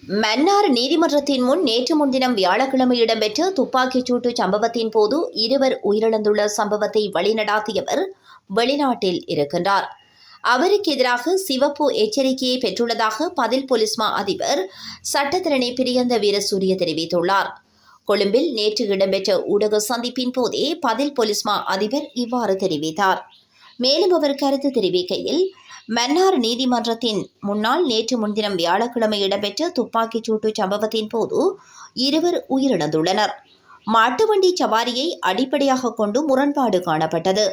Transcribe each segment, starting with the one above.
மன்னார் நீதிமன்றத்தின் முன் நேற்று முன்தினம் வியாழக்கிழமை இடம்பெற்ற துப்பாக்கிச் சூட்டு சம்பவத்தின் போது இருவர் உயிரிழந்துள்ள சம்பவத்தை வழிநடாத்தியவர் வெளிநாட்டில் இருக்கின்றார். அவருக்கு எதிராக சிவப்பு எச்சரிக்கையை பெற்றுள்ளதாக பதில் போலீஸ் மா அதிபர் சட்டத்தரணி பிரியந்த வீரசூரிய தெரிவித்துள்ளார். கொழும்பில் நேற்று இடம்பெற்ற ஊடக சந்திப்பின் போதே பதில் போலீஸ் மா அதிபர் இவ்வாறு தெரிவித்தார். மேலும் அவர் கருத்து தெரிவிக்கையில், மன்னார் நீதிமன்றத்தின் முன்னால் நேற்று முன்தினம் வியாழக்கிழமை இடம்பெற்ற துப்பாக்கிச் சூட்டு சம்பவத்தின் போது இருவர் உயிரிழந்துள்ளனர். மாட்டுவண்டி சவாரியை அடிப்படையாக கொண்டு முரண்பாடு காணப்பட்டது.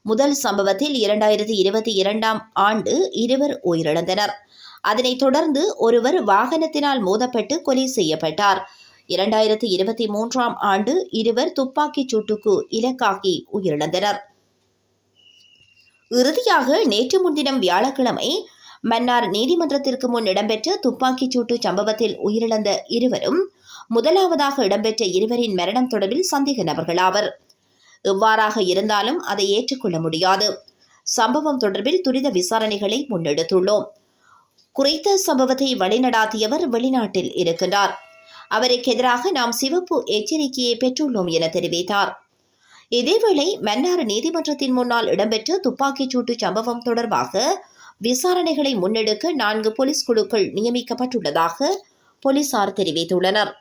முதல் சம்பவத்தில் 2022ஆம் ஆண்டு இருவர் உயிரிழந்தனர். அதனைத் தொடர்ந்து ஒருவர் வாகனத்தினால் மோதப்பட்டு கொலை செய்யப்பட்டார். 2023ஆம் ஆண்டு இருவர் துப்பாக்கிச் சூட்டுக்கு இலக்காகி உயிரிழந்தனர். இறுதியாக நேற்று முன்தினம் வியாழக்கிழமை மன்னார் நீதிமன்றத்திற்கு முன் இடம்பெற்ற துப்பாக்கிச் சூட்டு சம்பவத்தில் உயிரிழந்த இருவரும் முதலாவதாக இடம்பெற்ற இருவரின் மரணம் தொடர்பில் சந்தேக நபர்களாவர். எவ்வாறாக இருந்தாலும் அதை ஏற்றுக்கொள்ள முடியாது. சம்பவம் தொடர்பில் துரித விசாரணைகளை முன்னெடுத்துள்ளோம். குறித்த சம்பவத்தை வழிநடாத்தியவர் வெளிநாட்டில் இருக்கின்றார். அவருக்கு எதிராக நாம் சிவப்பு எச்சரிக்கையை பெற்றுள்ளோம் என தெரிவித்தார். இதேவேளை மன்னார் நீதிமன்றத்தின் முன்னால் இடம்பெற்ற துப்பாக்கிச் சூட்டு சம்பவம் தொடர்பாக விசாரணைகளை முன்னெடுக்க 4 போலீஸ் குழுக்கள் நியமிக்கப்பட்டுள்ளதாக போலீசார் தெரிவித்துள்ளனர்.